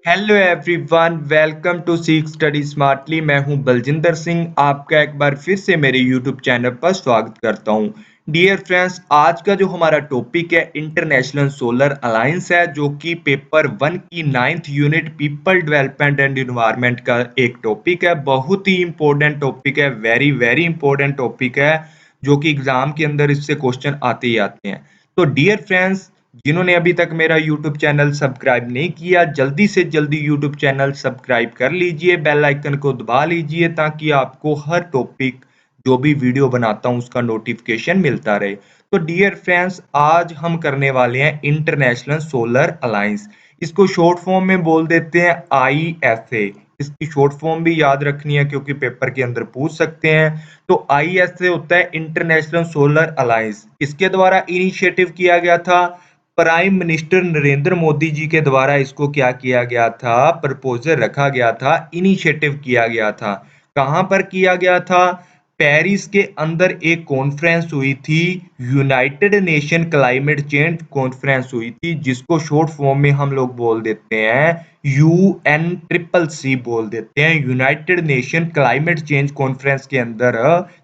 Hello everyone, welcome to सीख study smartly. मैं हूं बलजिंदर सिंह, आपका एक बार फिर से मेरे यूट्यूब चैनल पर स्वागत करता हूं। डियर फ्रेंड्स, आज का जो हमारा टॉपिक है इंटरनेशनल सोलर अलायंस है, जो कि पेपर 1 की 9th unit people development and environment का एक टॉपिक है। बहुत ही इंपॉर्टेंट टॉपिक है, वेरी वेरी इंपॉर्टेंट टॉपिक है, जो कि एग्जाम के अंदर इससे क्वेश्चन आते ही आते हैं। तो डियर फ्रेंड्स, जिन्होंने अभी तक मेरा यूट्यूब चैनल सब्सक्राइब नहीं किया, जल्दी से जल्दी यूट्यूब चैनल सब्सक्राइब कर लीजिए, बेल आइकन को दबा लीजिए, ताकि आपको हर टॉपिक जो भी वीडियो बनाता हूं उसका नोटिफिकेशन मिलता रहे। तो डियर फ्रेंड्स, आज हम करने वाले हैं इंटरनेशनल सोलर अलायंस। इसको शॉर्ट फॉर्म में बोल देते हैं ISA। इसकी शॉर्ट फॉर्म भी याद रखनी है, क्योंकि पेपर के अंदर पूछ सकते हैं। तो ISA होता है इंटरनेशनल सोलर अलायंस। इसके द्वारा इनिशिएटिव किया गया था, प्राइम मिनिस्टर नरेंद्र मोदी जी के द्वारा इसको क्या किया गया था, प्रपोजल रखा गया था, इनिशिएटिव किया गया था। कहां पर किया गया था? पेरिस के अंदर एक कॉन्फ्रेंस हुई थी, United nation climate change conference हुई थी, जिसको शॉर्ट फॉर्म में हम लोग बोल देते हैं UNCCC बोल देते हैं। United nation climate change conference के अंदर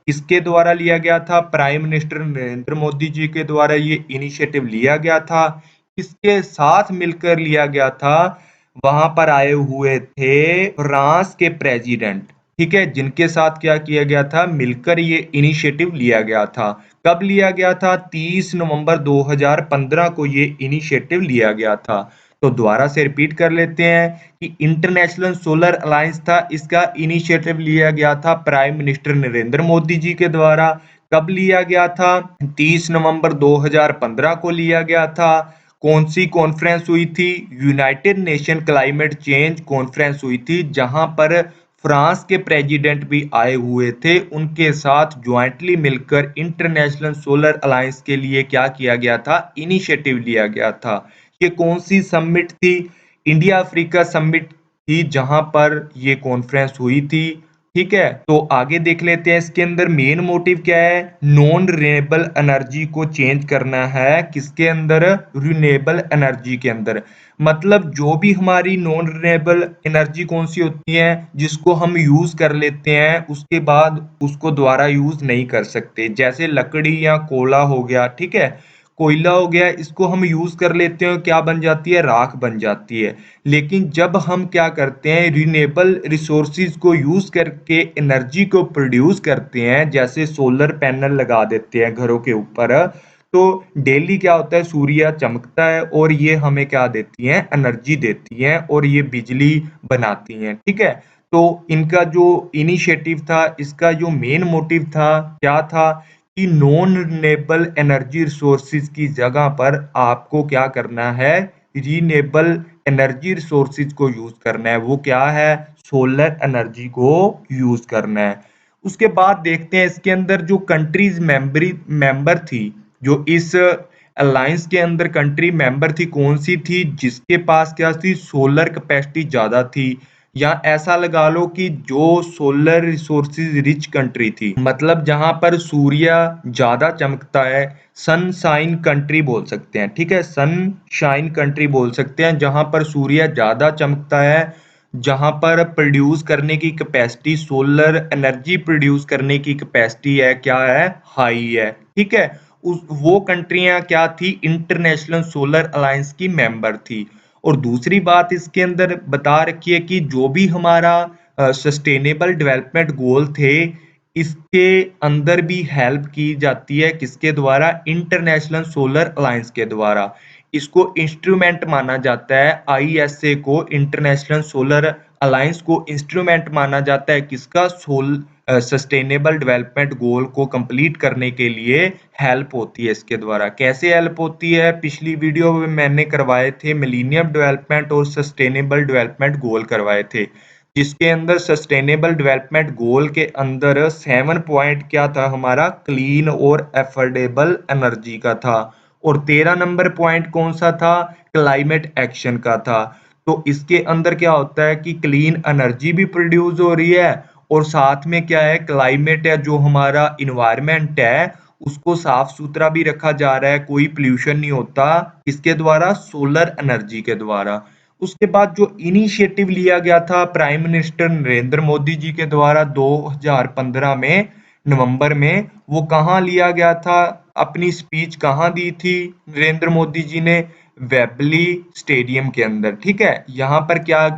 किसके द्वारा लिया गया था? प्राइम मिनिस्टर नरेंद्र मोदी जी के द्वारा ये इनिशिएटिव लिया गया था। किसके साथ मिलकर लिया गया था? वहां पर आए हुए थे फ्रांस के प्रेसिडेंट, ठीक है, जिनके साथ क्या किया गया था, मिलकर ये इनिशिएटिव लिया गया था। कब लिया गया था? 30 नवंबर 2015 को ये इनिशिएटिव लिया गया था। तो दोबारा से रिपीट कर लेते हैं कि इंटरनेशनल सोलर अलायंस था, इसका इनिशिएटिव लिया गया था प्राइम मिनिस्टर नरेंद्र मोदी जी के द्वारा। कब लिया गया था? 30 नवंबर 2015 को लिया गया था। कौन सी कॉन्फ्रेंस हुई थी? United nation climate change conference हुई थी, जहां पर फ्रांस के प्रेसिडेंट भी आए हुए थे। उनके साथ ज्वाइंटली मिलकर इंटरनेशनल सोलर अलायंस के लिए क्या किया गया था? इनिशिएटिव लिया गया था। ये कौन सी समिट थी? इंडिया अफ्रीका समिट थी, जहां पर ये कॉन्फ्रेंस हुई थी। ठीक है, तो आगे देख लेते हैं। इसके अंदर मेन मोटिव क्या है? नॉन रिन्यूएबल एनर्जी को चेंज करना है। किसके अंदर? रिन्यूएबल एनर्जी के अंदर। मतलब जो भी हमारी नॉन रिन्यूएबल एनर्जी कौन सी होती है, जिसको हम यूज कर लेते हैं उसके बाद उसको दोबारा यूज नहीं कर सकते, जैसे लकड़ी या कोयला हो गया, ठीक है, कोयला हो गया, इसको हम यूज कर लेते हैं, क्या बन जाती है? राख बन जाती है। लेकिन जब हम क्या करते हैं, रिन्यूएबल रिसोर्सिस को यूज करके एनर्जी को प्रोड्यूस करते हैं, जैसे सोलर पैनल लगा देते हैं घरों के ऊपर, तो डेली क्या होता है, सूर्य चमकता है और ये हमें क्या देती हैं? एनर्जी देती हैं, और ये बिजली बनाती हैं। ठीक है, तो इनका जो इनिशिएटिव था, इसका जो मेन मोटिव था, क्या था कि नॉन रिन्यूएबल एनर्जी रिसोर्सिस की जगह पर आपको क्या करना है? रिन्यूएबल एनर्जी रिसोर्सिस को यूज करना है। वो क्या है? सोलर एनर्जी को यूज करना है। उसके बाद देखते हैं इसके अंदर जो कंट्रीज मेंबर थी, जो इस अलायंस के अंदर कंट्री मेंबर थी, कौन सी थी? जिसके पास क्या थी? सोलर कैपेसिटी ज्यादा थी, या ऐसा लगा लो कि जो सोलर रिसोर्सिस रिच कंट्री थी, मतलब जहां पर सूर्य ज्यादा चमकता है। सनशाइन कंट्री बोल सकते हैं, ठीक है, सनशाइन कंट्री बोल सकते हैं, जहां पर सूर्य ज्यादा चमकता है, जहां पर प्रोड्यूस करने की कैपेसिटी, सोलर एनर्जी प्रोड्यूस करने की कैपेसिटी है, क्या है? हाई है। ठीक है, वो कंट्रियां क्या थी? इंटरनेशनल सोलर अलायंस की मेंबर थी। और दूसरी बात इसके अंदर बता रखी है कि जो भी हमारा सस्टेनेबल डेवलपमेंट गोल थे, इसके अंदर भी हेल्प की जाती है, किसके द्वारा? इंटरनेशनल सोलर अलायंस के द्वारा। इसको इंस्ट्रूमेंट माना जाता है, ISA को, इंटरनेशनल सोलर अलायंस को इंस्ट्रूमेंट माना जाता है, किसका? सस्टेनेबल डेवलपमेंट गोल को कंप्लीट करने के लिए हेल्प होती है इसके द्वारा। कैसे हेल्प होती है? पिछली वीडियो में मैंने करवाए थे, मिलीनियम डेवलपमेंट और सस्टेनेबल डेवलपमेंट गोल करवाए थे, जिसके अंदर सस्टेनेबल डेवलपमेंट गोल के अंदर 7 पॉइंट क्या था हमारा? क्लीन और एफोर्डेबल एनर्जी का था। और 13 नंबर पॉइंट कौन सा था? क्लाइमेट एक्शन का था। तो इसके अंदर क्या होता है कि क्लीन एनर्जी भी प्रोड्यूस हो रही है, और साथ में क्या है? क्लाइमेट है, जो हमारा इन्वायरमेंट है, उसको साफ सुथरा भी रखा जा रहा है, कोई पोल्यूशन नहीं होता। किसके द्वारा? सोलर एनर्जी के द्वारा। उसके बाद जो इनिशिएटिव लिया गया था प्राइम मिनिस्टर नरेंद्र मोदी जी के द्वारा 2015 में नवंबर में, वो कहाँ लिया गया था? अपनी स्पीच कहाँ दी थी नरेंद्र मोदी जी ने? वेबली स्टेडियम के अंदर, ठीक है। यहाँ पर क्या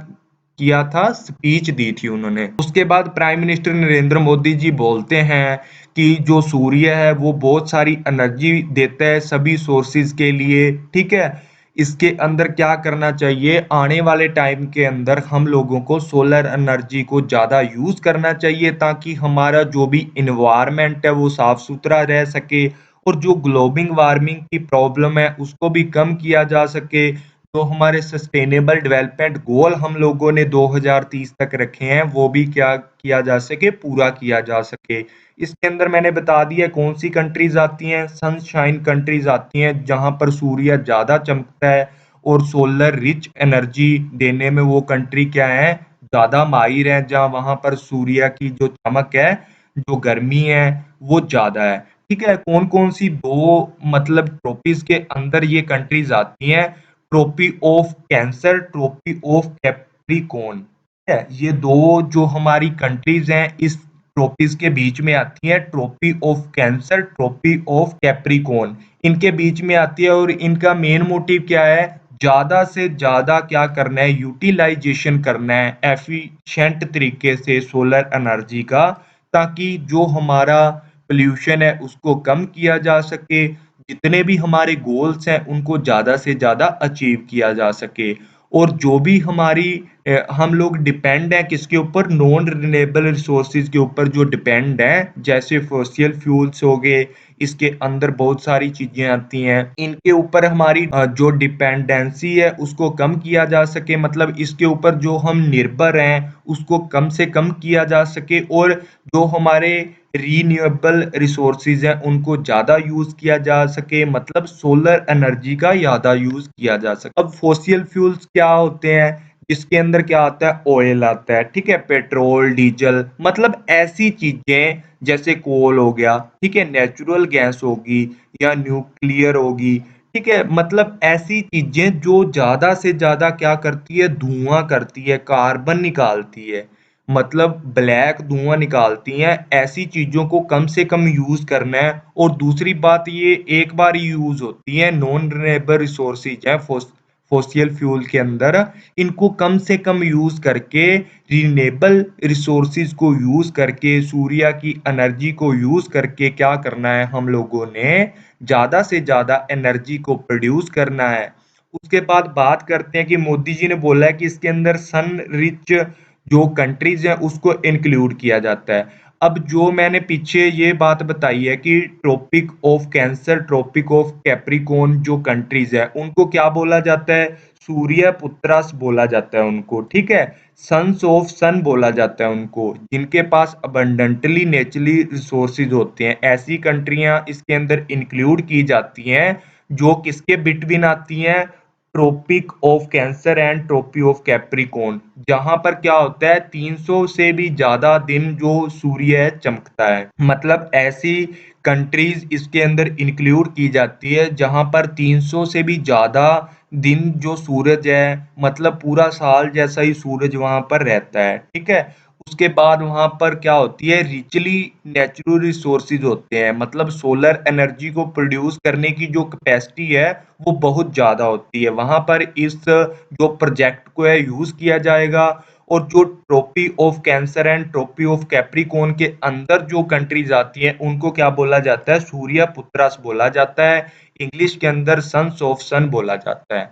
किया था? स्पीच दी थी उन्होंने। उसके बाद प्राइम मिनिस्टर नरेंद्र मोदी जी बोलते हैं कि जो सूर्य है वो बहुत सारी एनर्जी देता है सभी सोर्सेज के लिए, ठीक है। इसके अंदर क्या करना चाहिए? आने वाले टाइम के अंदर हम लोगों को सोलर एनर्जी को ज़्यादा यूज़ करना चाहिए ताकि हमारा जो भी इन्वायरमेंट है वो साफ सुथरा रह सके और जो ग्लोबल वार्मिंग की प्रॉब्लम है उसको भी कम किया जा सके। तो हमारे सस्टेनेबल डेवलपमेंट गोल हम लोगों ने 2030 तक रखे हैं, वो भी क्या किया जा सके? पूरा किया जा सके। इसके अंदर मैंने बता दिया कौन सी कंट्रीज आती हैं। सनशाइन कंट्रीज आती हैं जहां पर सूर्य ज़्यादा चमकता है और सोलर रिच एनर्जी देने में वो कंट्री क्या है? ज़्यादा माहिर है, जहाँ वहां पर सूर्य की जो चमक है, जो गर्मी है, वो ज़्यादा है। ठीक है, कौन कौन सी दो मतलब ट्रॉपिस के अंदर ये कंट्रीज आती हैं? Trophy of cancer, trophy of Capricorn, ठीक है। ये दो जो हमारी कंट्रीज हैं इस ट्रॉपिस के बीच में आती हैं। Trophy of cancer, trophy of Capricorn इनके बीच में आती है और इनका मेन मोटिव क्या है? ज्यादा से ज्यादा क्या करना है? यूटिलाइजेशन करना है एफिशिएंट तरीके से सोलर एनर्जी का, ताकि जो हमारा पोल्यूशन है उसको कम किया जा सके, जितने भी हमारे गोल्स हैं उनको ज़्यादा से ज़्यादा अचीव किया जा सके। और जो भी हमारी हम लोग डिपेंड हैं किसके ऊपर? नॉन रिन्यूएबल रिसोर्सेज के ऊपर जो डिपेंड हैं, जैसे फॉसिल फ्यूल्स हो गए, इसके अंदर बहुत सारी चीजें आती हैं। इनके ऊपर हमारी जो डिपेंडेंसी है उसको कम किया जा सके, मतलब इसके ऊपर जो हम निर्भर हैं उसको कम से कम किया जा सके, और जो हमारे रीन्यूएबल रिसोर्सेज हैं उनको ज़्यादा यूज़ किया जा सके, मतलब सोलर एनर्जी का ज़्यादा यूज़ किया जा सके। अब फॉसिल फ्यूल्स क्या होते हैं? इसके अंदर क्या आता है? ऑयल आता है, ठीक है, पेट्रोल, डीजल, मतलब ऐसी चीजें जैसे कोल हो गया, ठीक है, नेचुरल गैस होगी या न्यूक्लियर होगी, ठीक है, मतलब ऐसी चीजें जो ज्यादा से ज्यादा क्या करती है? धुआं करती है, कार्बन निकालती है, मतलब ब्लैक धुआं निकालती हैं। ऐसी चीजों को कम से कम यूज करना है। और दूसरी बात, ये एक बार यूज होती है, नॉन रिन्यूएबल रिसोर्सेज है फॉसिल फ्यूल के अंदर, इनको कम से कम यूज करके, रिन्यूएबल रिसोर्सेज को यूज करके, सूर्य की एनर्जी को यूज करके क्या करना है? हम लोगों ने ज्यादा से ज्यादा एनर्जी को प्रोड्यूस करना है। उसके बाद बात करते हैं कि मोदी जी ने बोला है कि इसके अंदर सन रिच जो कंट्रीज हैं उसको इंक्लूड किया जाता है। अब जो मैंने पीछे ये बात बताई है कि Tropic of Cancer, Tropic of Capricorn जो कंट्रीज है उनको क्या बोला जाता है? सूर्य पुत्रास बोला जाता है उनको, ठीक है। सन्स ऑफ सन बोला जाता है उनको, जिनके पास अबंडेंटली नेचुरली रिसोर्सेज होते हैं। ऐसी कंट्रियां इसके अंदर इंक्लूड की जाती हैं जो किसके बिटवीन आती हैं? Tropic of Cancer and Tropic of Capricorn, जहां पर क्या होता है? 300 से भी ज्यादा दिन जो सूर्य है चमकता है, मतलब ऐसी कंट्रीज इसके अंदर इंक्लूड की जाती है जहां पर 300 से भी ज्यादा दिन जो सूरज है, मतलब पूरा साल जैसा ही सूरज वहां पर रहता है, ठीक है। उसके बाद वहां पर क्या होती है? रिचली नेचुरल रिसोर्सेज होते हैं, मतलब सोलर एनर्जी को प्रोड्यूस करने की जो कैपेसिटी है वो बहुत ज्यादा होती है वहां पर। इस जो प्रोजेक्ट को है यूज किया जाएगा। और जो trophy of Cancer and Tropic of Capricorn के अंदर जो कंट्रीज आती हैं उनको क्या बोला जाता है? सूर्य पुत्रास बोला जाता है, इंग्लिश के अंदर सन्स ऑफ सन बोला जाता है।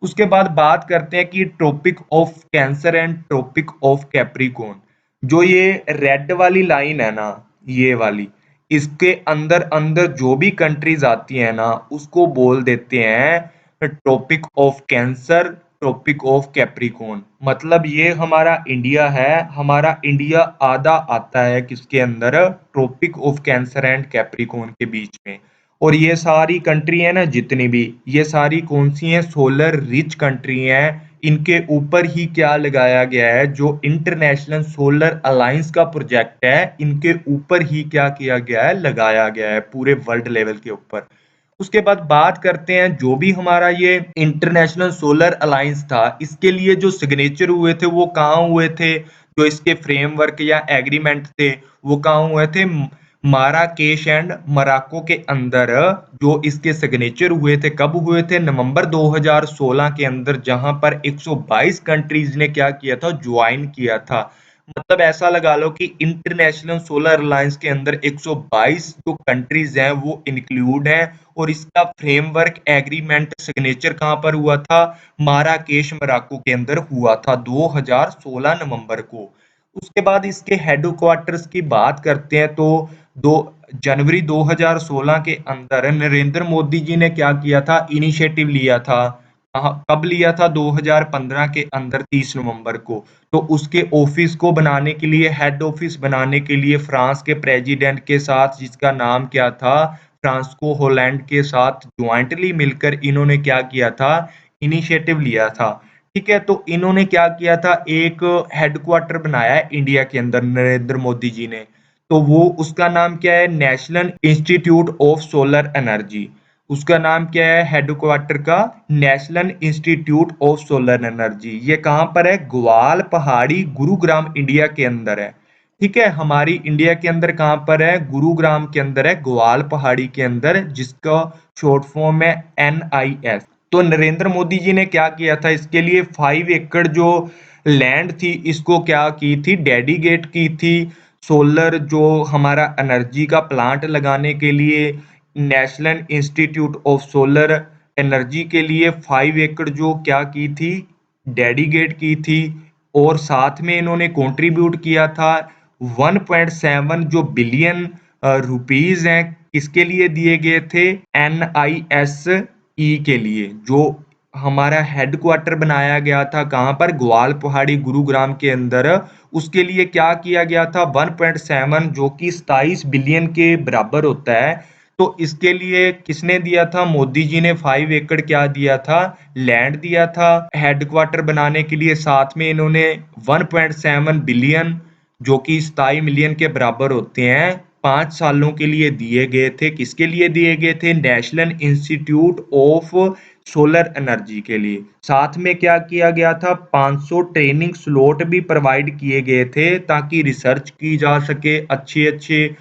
उसके बाद बात करते हैं कि Tropic of Cancer and Tropic of Capricorn, जो ये रेड वाली लाइन है ना, ये वाली, इसके अंदर अंदर जो भी कंट्रीज आती है ना उसको बोल देते हैं Tropic of Cancer, Tropic of Capricorn. मतलब ये हमारा इंडिया है, हमारा इंडिया आधा आता है किसके अंदर? Tropic of Cancer and Capricorn के बीच में। और ये सारी कंट्री है ना जितनी भी, ये सारी कौन सी हैं? सोलर रिच कंट्री हैं। इनके ऊपर ही क्या लगाया गया है? जो इंटरनेशनल सोलर अलायंस का प्रोजेक्ट है, इनके ऊपर ही क्या किया गया है? लगाया गया है पूरे वर्ल्ड लेवल के ऊपर। उसके बाद बात करते हैं जो भी हमारा ये इंटरनेशनल सोलर अलायंस था, इसके लिए जो सिग्नेचर हुए थे वो कहाँ हुए थे, जो इसके फ्रेमवर्क या एग्रीमेंट थे वो कहाँ हुए थे, माराकेश एंड मोरक्को के अंदर। जो इसके सिग्नेचर हुए थे कब हुए थे, नवंबर 2016 के अंदर, जहां पर 122 कंट्रीज ने क्या किया था, ज्वाइन किया था। मतलब ऐसा लगा लो कि इंटरनेशनल सोलर अलायंस के अंदर 122 जो कंट्रीज हैं वो इंक्लूड हैं, और इसका फ्रेमवर्क एग्रीमेंट सिग्नेचर कहां पर हुआ था, माराकेश मोरक्को के अंदर हुआ था 2016 नवंबर को। उसके बाद इसके हेडक्वार्टर्स की बात करते हैं तो दो जनवरी 2016 के अंदर नरेंद्र मोदी जी ने क्या किया था, इनिशिएटिव लिया था। कब लिया था, 2015 के अंदर 30 नवंबर को। तो उसके ऑफिस को बनाने के लिए, हेड ऑफिस बनाने के लिए फ्रांस के प्रेसिडेंट के साथ, जिसका नाम क्या था, फ्रांसिस्को होलैंड के साथ ज्वाइंटली मिलकर इन्होंने क्या किया था, इनिशिएटिव लिया था। ठीक है, तो इन्होंने क्या किया था, एक हेडक्वार्टर बनाया है इंडिया के अंदर नरेंद्र मोदी जी ने। तो वो उसका नाम क्या है, national institute of solar energy. उसका नाम क्या है हेडक्वार्टर का, national institute of solar energy. ये कहाँ पर है, ग्वाल पहाड़ी गुरुग्राम इंडिया के अंदर है। ठीक है, हमारी इंडिया के अंदर कहाँ पर है, गुरुग्राम के अंदर है, ग्वाल पहाड़ी के अंदर, जिसका शॉर्ट फॉर्म है NIS। तो नरेंद्र मोदी जी ने क्या किया था, इसके लिए 5 एकड़ जो लैंड थी इसको क्या की थी, डेडिकेट की थी सोलर जो हमारा एनर्जी का प्लांट लगाने के लिए। National institute of solar energy के लिए 5 एकड़ जो क्या की थी, डेडिकेट की थी। और साथ में इन्होंने कंट्रीब्यूट किया था 1.7 जो बिलियन रुपीज हैं, किसके लिए दिए गए थे, NISE के लिए, जो हमारा हेडक्वार्टर बनाया गया था कहाँ पर, ग्वाल पहाड़ी गुरुग्राम के अंदर। उसके लिए क्या किया गया था, 1.7 जो कि 27 बिलियन के बराबर होता है। तो इसके लिए किसने दिया था, मोदी जी ने 5 एकड़ क्या दिया था, लैंड दिया था हेडक्वार्टर बनाने के लिए। साथ में इन्होंने 1.7 बिलियन जो कि 27 मिलियन के बराबर होते हैं, 5 सालों के लिए दिए गए थे। किसके लिए दिए गए थे, national institute of solar energy के लिए। साथ में क्या किया गया था, 500 ट्रेनिंग स्लॉट भी प्रोवाइड किए गए थे ताकि रिसर्च की जा सके, अच्छे अच्छे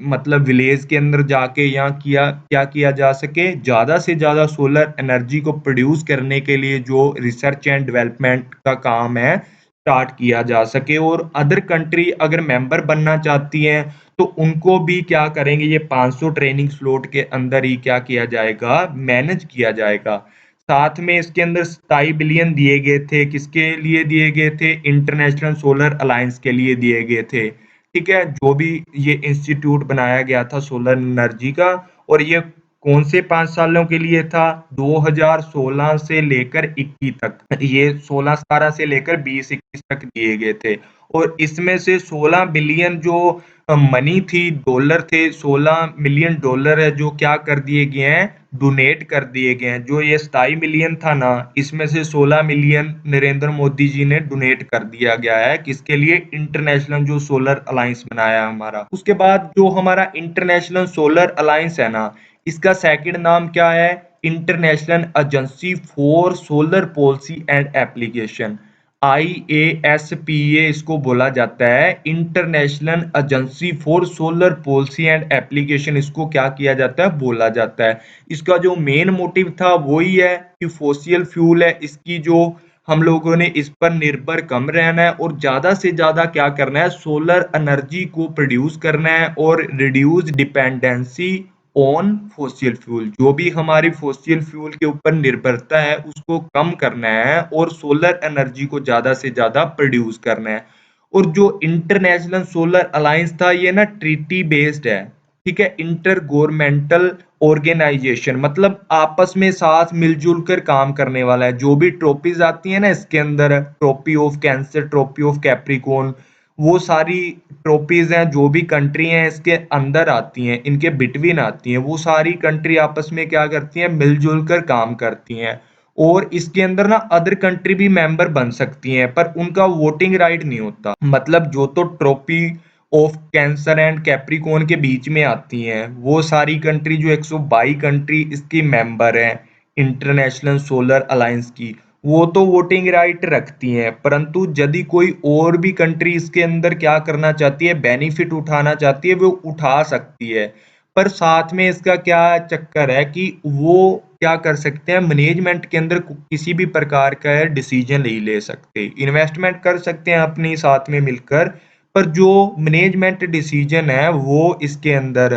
मतलब विलेज के अंदर जाके यहाँ क्या किया जा सके, ज्यादा से ज्यादा सोलर एनर्जी को प्रोड्यूस करने के लिए जो रिसर्च एंड डेवलपमेंट का काम है स्टार्ट किया जा सके। और अदर कंट्री अगर मेंबर बनना चाहती हैं तो उनको भी क्या करेंगे, ये 500 ट्रेनिंग स्लॉट के अंदर ही क्या किया जाएगा, मैनेज किया जाएगा। साथ में इसके अंदर 27 बिलियन दिए गए थे, किसके लिए दिए गए थे, इंटरनेशनल सोलर अलायंस के लिए दिए गए थे। ठीक है, जो भी ये इंस्टीट्यूट बनाया गया था सोलर एनर्जी का। और ये कौन से 5 सालों के लिए था, 2016 से लेकर 21 तक, ये 16-17 से लेकर 20-21 तक दिए गए थे। और इसमें से 16 बिलियन जो मनी थी, डॉलर थे, 16 मिलियन डॉलर है जो क्या कर दिए गए हैं, डोनेट कर दिए गए हैं। जो ये 27 मिलियन था ना, इसमें से 16 मिलियन नरेंद्र मोदी जी ने डोनेट कर दिया गया है, किसके लिए, इंटरनेशनल जो सोलर अलायंस बनाया है हमारा। उसके बाद जो हमारा इंटरनेशनल सोलर अलायंस है ना, इसका सेकंड नाम क्या है, international agency for solar policy and application, IASPA इसको बोला जाता है, international agency for solar policy and application इसको क्या किया जाता है, बोला जाता है। इसका जो मेन मोटिव था वही है कि फॉसिल फ्यूल है इसकी, जो हम लोगों ने इस पर निर्भर कम रहना है और ज्यादा से ज्यादा क्या करना है, सोलर एनर्जी को प्रोड्यूस करना है और reduce dependency on fossil fuel. जो भी हमारी फॉसिल फ्यूल के ऊपर निर्भरता है उसको कम करना है और सोलर एनर्जी को ज्यादा से ज्यादा प्रोड्यूस करना है। और जो इंटरनेशनल सोलर अलायंस था ये ना ट्रीटी बेस्ड है। ठीक है, इंटर गवर्नमेंटल ऑर्गेनाइजेशन, मतलब आपस में साथ मिलजुल कर काम करने वाला है। जो भी ट्रॉफीज आती है ना इसके अंदर, trophy of cancer, trophy of Capricorn, वो सारी ट्रॉफीज हैं जो भी कंट्री हैं इसके अंदर आती हैं, इनके बिटवीन आती हैं। वो सारी कंट्री आपस में क्या करती हैं, मिलजुल कर काम करती हैं। और इसके अंदर ना अदर कंट्री भी मेंबर बन सकती हैं पर उनका वोटिंग राइट नहीं होता। मतलब जो तो trophy of Cancer and Capricorn के बीच में आती हैं। वो सारी कंट्री जो 122 कंट्री इसकी मेंबर हैं इंटरनेशनल सोलर अलायंस की, वो तो वोटिंग राइट रखती हैं, परंतु यदि कोई और भी कंट्री इसके अंदर क्या करना चाहती है, बेनिफिट उठाना चाहती है, वो उठा सकती है। पर साथ में इसका क्या चक्कर है कि वो क्या कर सकते हैं, मैनेजमेंट के अंदर किसी भी प्रकार का डिसीजन नहीं ले सकते। इन्वेस्टमेंट कर सकते हैं अपनी साथ में मिलकर, पर जो मैनेजमेंट डिसीजन है वो इसके अंदर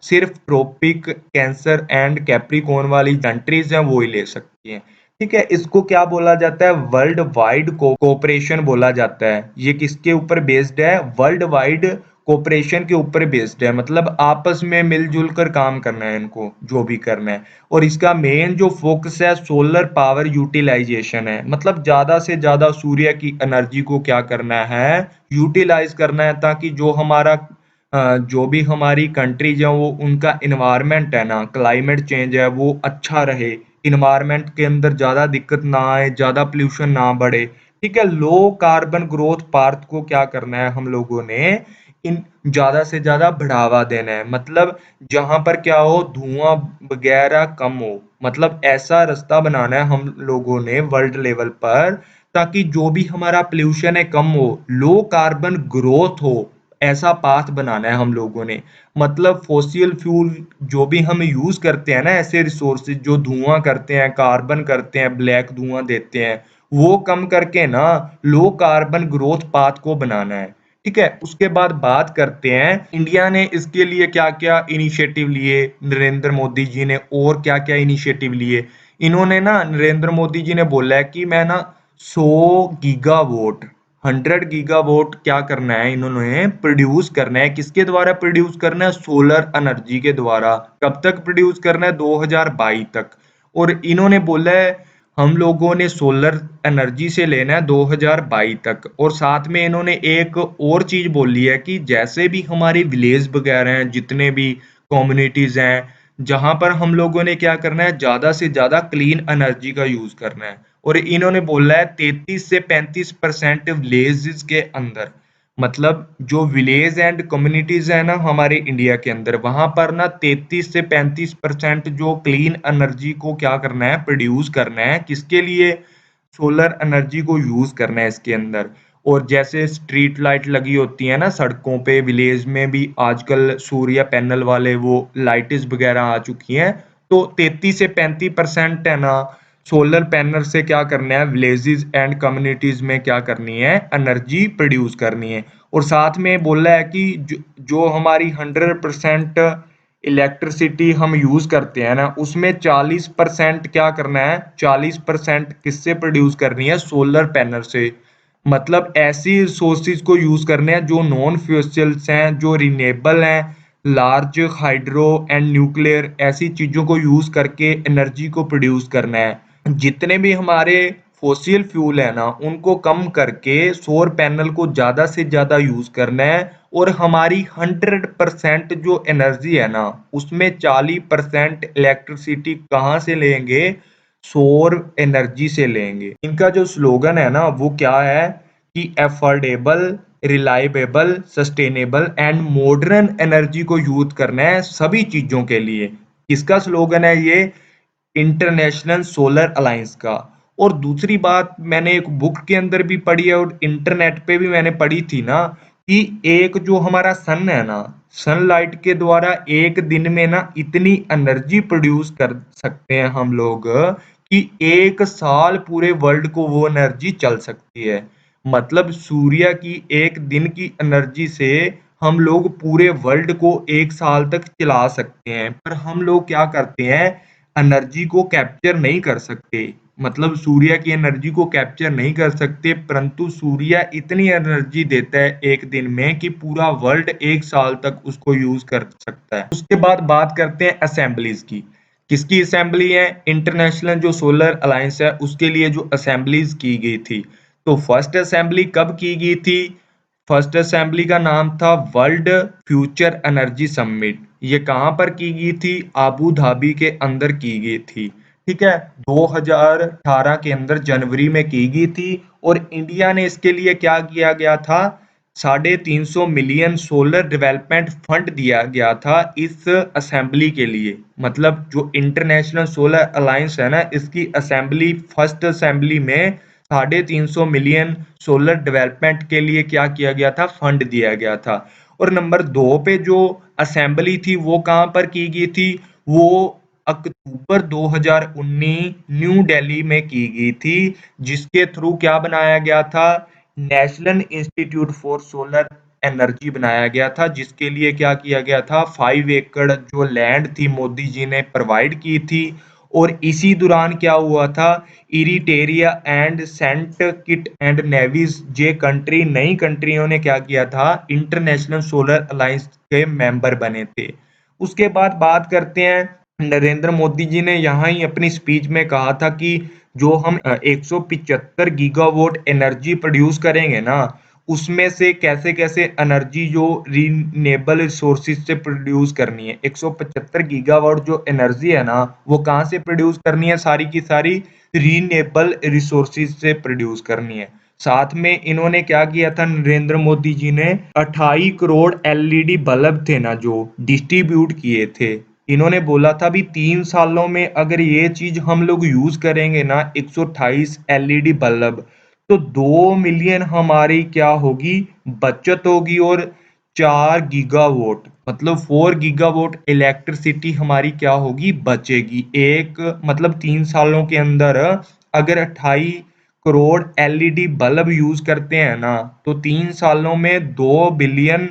सिर्फ ट्रॉपिक कैंसर एंड कैप्रिकॉर्न वाली कंट्रीज हैं वो ही ले सकती हैं। ठीक है, इसको क्या बोला जाता है, वर्ल्ड वाइड कोऑपरेशन बोला जाता है। ये किसके ऊपर बेस्ड है, वर्ल्ड वाइड कोऑपरेशन के ऊपर बेस्ड है, मतलब आपस में मिलजुल कर काम करना है इनको जो भी करना है। और इसका मेन जो फोकस है सोलर पावर यूटिलाइजेशन है, मतलब ज्यादा से ज्यादा सूर्य की एनर्जी को क्या करना है, यूटिलाइज करना है, ताकि जो भी हमारी कंट्रीज है वो उनका इन्वायरमेंट है ना, क्लाइमेट चेंज है वो अच्छा रहे, इन्वायरमेंट के अंदर ज्यादा दिक्कत ना आए, ज्यादा पोल्यूशन ना बढ़े। ठीक है, लो कार्बन ग्रोथ पाथ को क्या करना है हम लोगों ने, इन ज्यादा से ज्यादा बढ़ावा देना है, मतलब जहां पर क्या हो, धुआं वगैरह कम हो, मतलब ऐसा रास्ता बनाना है हम लोगों ने वर्ल्ड लेवल पर, ताकि जो भी हमारा पोल्यूशन है कम हो, लो कार्बन ग्रोथ हो, ऐसा पाथ बनाना है हम लोगों ने। मतलब फॉसिल फ्यूल जो भी हम यूज करते हैं ना, ऐसे रिसोर्सेज जो धुआं करते हैं, कार्बन करते हैं, ब्लैक धुआं देते हैं, वो कम करके ना लो कार्बन ग्रोथ पाथ को बनाना है। ठीक है, उसके बाद बात करते हैं इंडिया ने इसके लिए क्या क्या इनिशिएटिव लिए, नरेंद्र मोदी जी ने और क्या क्या इनिशिएटिव लिए। इन्होंने ना, नरेंद्र मोदी जी ने बोला है कि मैं ना 100 गीगावाट 100 गीगावाट क्या करना है, इन्होंने प्रोड्यूस करना है। किसके द्वारा प्रोड्यूस करना है, सोलर एनर्जी के द्वारा। कब तक प्रोड्यूस करना है, 2022 तक। और इन्होंने बोला है हम लोगों ने सोलर एनर्जी से लेना है 2022 तक। और साथ में इन्होंने एक और चीज बोली है कि जैसे भी हमारे विलेज वगैरह हैं, जितने भी कम्युनिटीज हैं, जहां पर हम लोगों ने क्या करना है, ज्यादा से ज्यादा क्लीन एनर्जी का यूज करना है। और इन्होंने बोला है 33 से 35% विलेजेस के अंदर, मतलब जो विलेज एंड कम्युनिटीज है ना हमारे इंडिया के अंदर, वहां पर ना 33 से 35% जो क्लीन एनर्जी को क्या करना है, प्रोड्यूस करना है। किसके लिए, सोलर एनर्जी को यूज करना है इसके अंदर। और जैसे स्ट्रीट लाइट लगी होती है ना सड़कों पे, विलेज में भी आजकल सूर्य पैनल वाले वो लाइट्स वगैरह आ चुकी हैं। तो 33 से 35% है ना, सोलर पैनल से क्या करना है, विलेजेस एंड कम्युनिटीज में क्या करनी है, एनर्जी प्रोड्यूस करनी है। और साथ में बोला है कि जो हमारी 100% इलेक्ट्रिसिटी हम यूज करते हैं ना, उसमें 40% क्या करना है, 40% किससे प्रोड्यूस करनी है, सोलर पैनल से। मतलब ऐसी सोर्सेज को यूज करने हैं जो नॉन फ्यूचल्स हैं, जो रिन्यूएबल हैं, लार्ज हाइड्रो एंड न्यूक्लियर, ऐसी चीजों को यूज करके एनर्जी को प्रोड्यूस करना है। जितने भी हमारे फॉसिल फ्यूल है ना, उनको कम करके सौर पैनल को ज्यादा से ज्यादा यूज करना है। और हमारी 100% जो एनर्जी है ना, उसमें 40% इलेक्ट्रिसिटी कहाँ से लेंगे, सौर एनर्जी से लेंगे। इनका जो स्लोगन है ना वो क्या है कि affordable, reliable, sustainable and modern energy को यूज करना है सभी चीजों के लिए। किसका स्लोगन है ये, इंटरनेशनल सोलर अलायंस का। और दूसरी बात मैंने एक बुक के अंदर भी पढ़ी है और इंटरनेट पे भी मैंने पढ़ी थी ना, कि एक जो हमारा सन है ना, सनलाइट के द्वारा एक दिन में ना इतनी एनर्जी प्रोड्यूस कर सकते हैं हम लोग कि एक साल पूरे वर्ल्ड को वो एनर्जी चल सकती है। मतलब सूर्य की एक दिन की एनर्जी से हम लोग पूरे वर्ल्ड को एक साल तक चला सकते हैं। पर हम लोग क्या करते हैं, एनर्जी को कैप्चर नहीं कर सकते, मतलब सूर्य की एनर्जी को कैप्चर नहीं कर सकते, परंतु सूर्य इतनी एनर्जी देता है एक दिन में कि पूरा वर्ल्ड एक साल तक उसको यूज कर सकता है। उसके बाद बात करते हैं असेंबलीज की। किसकी असेंबली है, इंटरनेशनल जो सोलर अलायंस है उसके लिए जो असेंबलीज की गई थी। तो फर्स्ट असेंबली कब की गई थी, फर्स्ट असेंबली का नाम था वर्ल्ड फ्यूचर एनर्जी समिट। ये कहाँ पर की गई थी, आबू धाबी के अंदर की गई थी। ठीक है, 2018 के अंदर जनवरी में की गई थी। और इंडिया ने इसके लिए क्या किया गया था, 350 मिलियन सोलर डेवलपमेंट फंड दिया गया था इस असेंबली के लिए। मतलब जो इंटरनेशनल सोलर अलायंस है ना, इसकी असेंबली, फर्स्ट असेंबली में 350 मिलियन सोलर डेवलपमेंट के लिए क्या किया गया था, फंड दिया गया था। और नंबर 2 पे जो असेंबली थी वो कहाँ पर की गई थी, वो अक्टूबर 2019 न्यू दिल्ली में की गई थी, जिसके थ्रू क्या बनाया गया था, national institute for solar energy बनाया गया था, जिसके लिए क्या किया गया था, 5 एकड़ जो लैंड थी मोदी जी ने प्रोवाइड की थी। और इसी दौरान क्या हुआ था, Eritrea and Saint Kitts and Nevis जे कंट्री, नई कंट्रियों ने क्या किया था, इंटरनेशनल सोलर अलायंस के मेंबर बने थे। उसके बाद बात करते हैं, नरेंद्र मोदी जी ने यहाँ ही अपनी स्पीच में कहा था कि जो हम 175 गीगावाट एनर्जी प्रोड्यूस करेंगे ना, उसमें से कैसे कैसे एनर्जी जो रीनेबल रिसोर्सेज से प्रोड्यूस करनी है। 175 गीगावाट जो एनर्जी है ना, वो कहाँ से प्रोड्यूस करनी है, सारी की सारी रीनेबल रिसोर्सेज से प्रोड्यूस करनी है। साथ में इन्होंने क्या किया था, नरेंद्र मोदी जी ने 28 करोड़ एलईडी बल्ब थे ना जो डिस्ट्रीब्यूट किए थे। इन्होंने बोला था भी 3 सालों में अगर ये चीज हम लोग यूज करेंगे ना, 128 एलईडी बल्ब, तो 2 मिलियन हमारी क्या होगी, बचत होगी। और 4 गीगावाट मतलब 4 गीगावाट इलेक्ट्रिसिटी हमारी क्या होगी, बचेगी। एक मतलब 3 सालों के अंदर अगर 28 करोड़ एलईडी बल्ब यूज करते हैं ना, तो 3 सालों में 2 बिलियन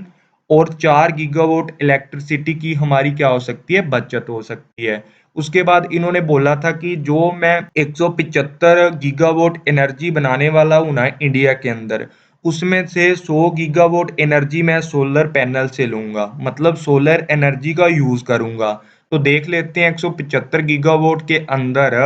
और 4 गीगावाट इलेक्ट्रिसिटी की हमारी क्या हो सकती है, बचत हो सकती है। उसके बाद इन्होंने बोला था कि जो मैं 175 गीगावाट एनर्जी बनाने वाला हूँ ना इंडिया के अंदर, उसमें से 100 गीगावाट एनर्जी मैं सोलर पैनल से लूंगा, मतलब सोलर एनर्जी का यूज करूंगा। तो देख लेते हैं, 175 गीगावाट के अंदर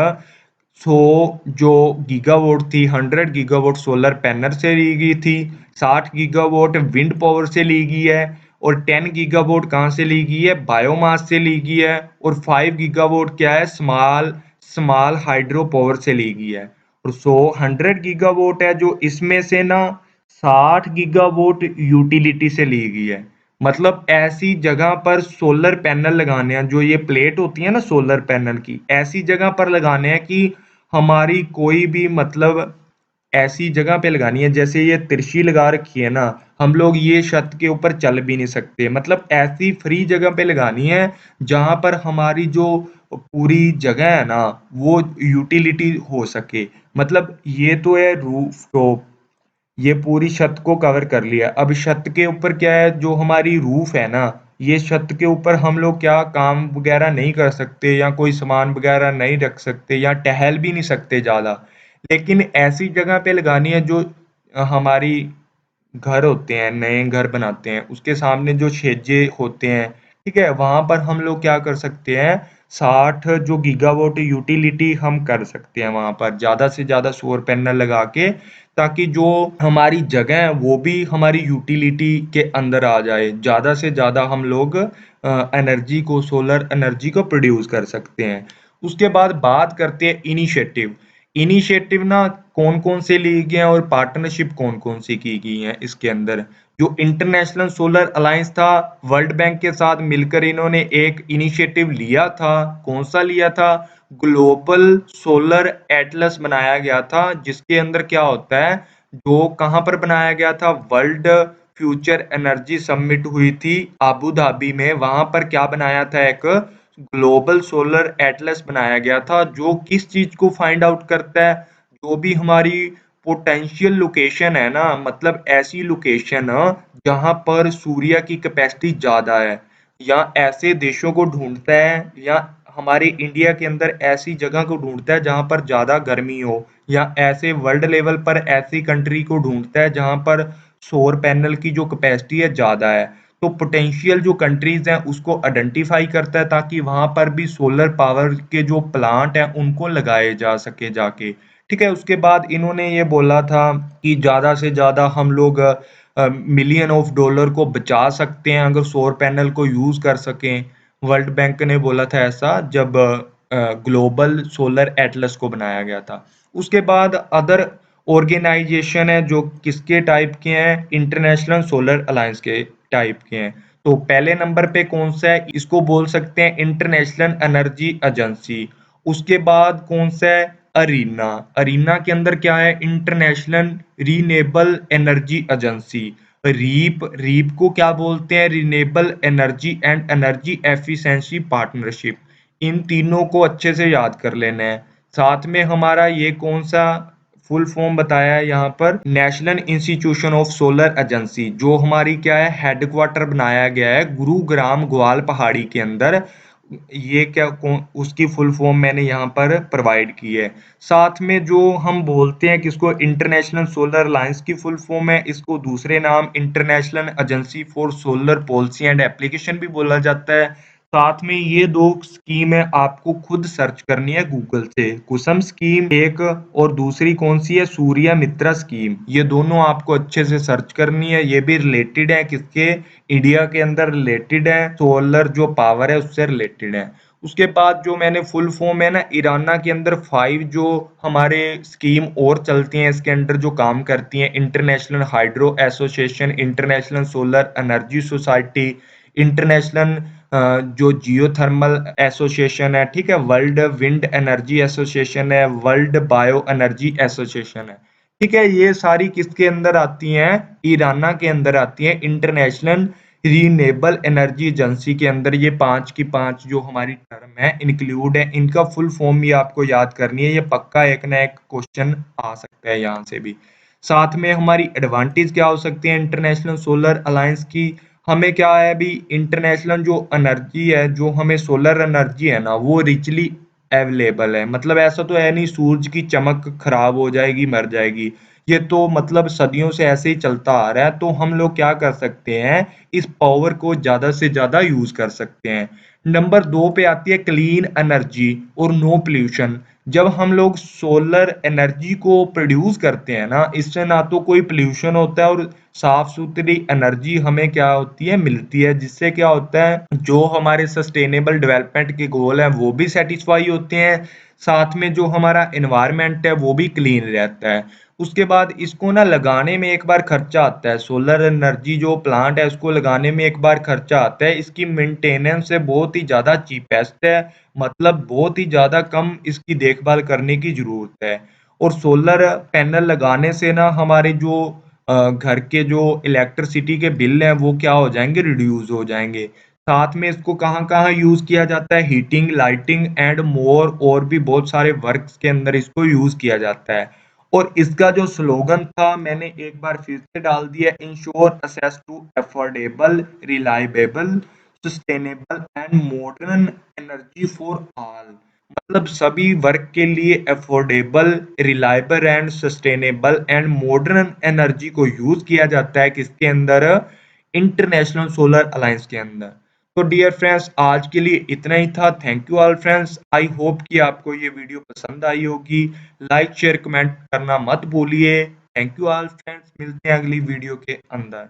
100 जो गीगावाट थी, 100 गीगावाट सोलर पैनल से ली गई थी, 60 गीगावाट विंड पावर से ली गई है, और 10 गीगावाट कहाँ से ली गई है, बायोमास से ली गई है, और 5 गीगावाट क्या है, स्मॉल स्मॉल हाइड्रो पावर से ली गई है। और 100 गीगावाट है जो इसमें से ना 60 गीगावाट यूटिलिटी से ली गई है। मतलब ऐसी जगह पर सोलर पैनल लगाने हैं, जो ये प्लेट होती है ना सोलर पैनल की, ऐसी जगह पर लगाने हैं कि हमारी कोई भी मतलब ऐसी जगह पे लगानी है, जैसे ये तिरछी लगा रखी है ना, हम लोग ये छत के ऊपर चल भी नहीं सकते। मतलब ऐसी फ्री जगह पे लगानी है जहां पर हमारी जो पूरी जगह है ना, वो यूटिलिटी हो सके। मतलब ये तो है रूफ टॉप, ये पूरी छत को कवर कर लिया। अब छत के ऊपर क्या है, जो हमारी रूफ है ना, ये छत के ऊपर हम लोग क्या काम वगैरह नहीं कर सकते, या कोई सामान वगैरह नहीं रख सकते, या टहल भी नहीं सकते ज्यादा। लेकिन ऐसी जगह पे लगानी है जो हमारी घर होते हैं, नए घर बनाते हैं, उसके सामने जो छेजे होते हैं, ठीक है, वहां पर हम लोग क्या कर सकते हैं, 60 जो गीगावाट यूटिलिटी हम कर सकते हैं वहां पर, ज्यादा से ज्यादा सौर पैनल लगा के, ताकि जो हमारी जगह है वो भी हमारी यूटिलिटी के अंदर आ जाए, ज्यादा से ज्यादा हम लोग एनर्जी को, सोलर एनर्जी को प्रोड्यूस कर सकते हैं। उसके बाद बात करते हैं इनिशिएटिव। इनिशिएटिव ना कौन कौन से लिए गए हैं और पार्टनरशिप कौन कौन सी की गई है इसके अंदर। जो इंटरनेशनल सोलर अलायंस था, वर्ल्ड बैंक के साथ मिलकर इन्होंने एक इनिशिएटिव लिया था। कौन सा लिया था, ग्लोबल सोलर एटलस बनाया गया था, जिसके अंदर क्या होता है, जो कहाँ पर बनाया गया था, वर्ल्ड फ्यूचर एनर्जी समिट हुई थी आबू धाबी में, वहां पर क्या बनाया था, एक ग्लोबल सोलर एटलस बनाया गया था, जो किस चीज को फाइंड आउट करता है, जो भी हमारी पोटेंशियल लोकेशन है ना, मतलब ऐसी लोकेशन जहां पर सूर्य की कैपेसिटी ज्यादा है, या ऐसे देशों को ढूंढता है, या हमारे इंडिया के अंदर ऐसी जगह को ढूंढता है जहां पर ज्यादा गर्मी हो, या ऐसे वर्ल्ड लेवल पर ऐसी कंट्री को ढूंढता है जहां पर सौर पैनल की जो कैपेसिटी है ज्यादा है। तो पोटेंशियल जो कंट्रीज हैं उसको आइडेंटिफाई करता है, ताकि वहां पर भी सोलर पावर के जो प्लांट हैं उनको लगाए जा सके जाके। ठीक है, उसके बाद इन्होंने ये बोला था कि ज्यादा से ज्यादा हम लोग मिलियन ऑफ डॉलर को बचा सकते हैं अगर सौर पैनल को यूज कर सकें। वर्ल्ड बैंक ने बोला था ऐसा जब ग्लोबल सोलर एटलस को बनाया गया था। उसके बाद अदर ऑर्गेनाइजेशन है जो किसके टाइप के हैं, इंटरनेशनल सोलर अलायंस के टाइप के हैं। तो पहले नंबर पे कौन सा है, इसको बोल सकते हैं इंटरनेशनल एनर्जी एजेंसी। उसके बाद कौन सा है, अरीना। अरीना के अंदर क्या है, International Renewable Energy Agency. REEEP REEEP को क्या बोलते हैं, Renewable Energy and Energy Efficiency Partnership. इन तीनों को अच्छे से याद कर लेना है। साथ में हमारा ये कौन सा फुल फॉर्म बताया है यहाँ पर, national institution of solar agency, जो हमारी क्या है हेडक्वार्टर बनाया गया है गुरुग्राम ग्वाल पहाड़ी के अंदर। ये क्या उसकी फुल फॉर्म मैंने यहाँ पर प्रोवाइड की है। साथ में जो हम बोलते हैं किसको, इंटरनेशनल सोलर अलायंस की फुल फॉर्म है, इसको दूसरे नाम international agency for solar policy and application भी बोला जाता है। साथ में ये दो स्कीम है, आपको खुद सर्च करनी है गूगल से। कुसुम स्कीम एक, और दूसरी कौन सी है, सूर्य मित्रा स्कीम। ये दोनों आपको अच्छे से सर्च करनी है। ये भी रिलेटेड है किसके, इंडिया के अंदर रिलेटेड है, सोलर जो पावर है उससे रिलेटेड है। उसके बाद जो मैंने फुल फॉर्म है ना, इराना के अंदर 5 जो हमारे स्कीम और चलती हैं इसके अंडर जो काम करती हैं, international hydro association, international solar energy society, international जो जियोथर्मल एसोसिएशन है, ठीक है, वर्ल्ड विंड एनर्जी एसोसिएशन है, वर्ल्ड बायो एनर्जी एसोसिएशन है। ठीक है, ये सारी किसके अंदर आती हैं, इराना के अंदर आती हैं, इंटरनेशनल रीनेबल एनर्जी एजेंसी के अंदर। ये 5 की 5 जो हमारी टर्म है इंक्लूड है। इनका फुल फॉर्म भी आपको याद करनी है, ये पक्का एक ना एक क्वेश्चन आ सकता है यहाँ से भी। साथ में हमारी एडवांटेज क्या हो सकती है इंटरनेशनल सोलर अलायंस की, हमें क्या है अभी, इंटरनेशनल जो एनर्जी है, जो हमें सोलर एनर्जी है ना, वो रिचली अवेलेबल है। मतलब ऐसा तो है नहीं सूरज की चमक खराब हो जाएगी, मर जाएगी। ये तो मतलब सदियों से ऐसे ही चलता आ रहा है। तो हम लोग क्या कर सकते हैं, इस पावर को ज्यादा से ज्यादा यूज कर सकते हैं। नंबर 2 पे आती है क्लीन एनर्जी और नो पोल्यूशन। जब हम लोग सोलर एनर्जी को प्रोड्यूस करते हैं ना, इससे ना तो कोई पोल्यूशन होता है, और साफ सुथरी एनर्जी हमें क्या होती है, मिलती है, जिससे क्या होता है, जो हमारे सस्टेनेबल डेवलपमेंट के गोल हैं वो भी सेटिस्फाई होते हैं। साथ में जो हमारा एनवायरनमेंट है वो भी क्लीन रहता है। उसके बाद इसको ना लगाने में एक बार खर्चा आता है, सोलर एनर्जी जो प्लांट है उसको लगाने में एक बार खर्चा आता है। इसकी मेंटेनेंस है बहुत ही ज़्यादा चीपेस्ट है, मतलब बहुत ही ज़्यादा कम इसकी देखभाल करने की ज़रूरत है। और सोलर पैनल लगाने से ना हमारे जो घर के जो इलेक्ट्रिसिटी के बिल हैं वो क्या हो जाएंगे, रिड्यूस हो जाएंगे। साथ में इसको कहाँ कहाँ यूज किया जाता है, हीटिंग, लाइटिंग एंड मोर, और भी बहुत सारे वर्क्स के अंदर इसको यूज किया जाता है। और इसका जो स्लोगन था मैंने एक बार फिर से डाल दिया, ensure access to affordable, reliable, sustainable and modern energy for all. मतलब सभी वर्क के लिए affordable, reliable and sustainable and modern energy को यूज किया जाता है किसके अंदर, इंटरनेशनल सोलर अलायंस के अंदर। तो डियर फ्रेंड्स आज के लिए इतना ही था। Thank you all friends, I hope कि आपको ये वीडियो पसंद आई होगी। लाइक शेयर कमेंट करना मत भूलिए। थैंक यू ऑल फ्रेंड्स, मिलते हैं अगली वीडियो के अंदर।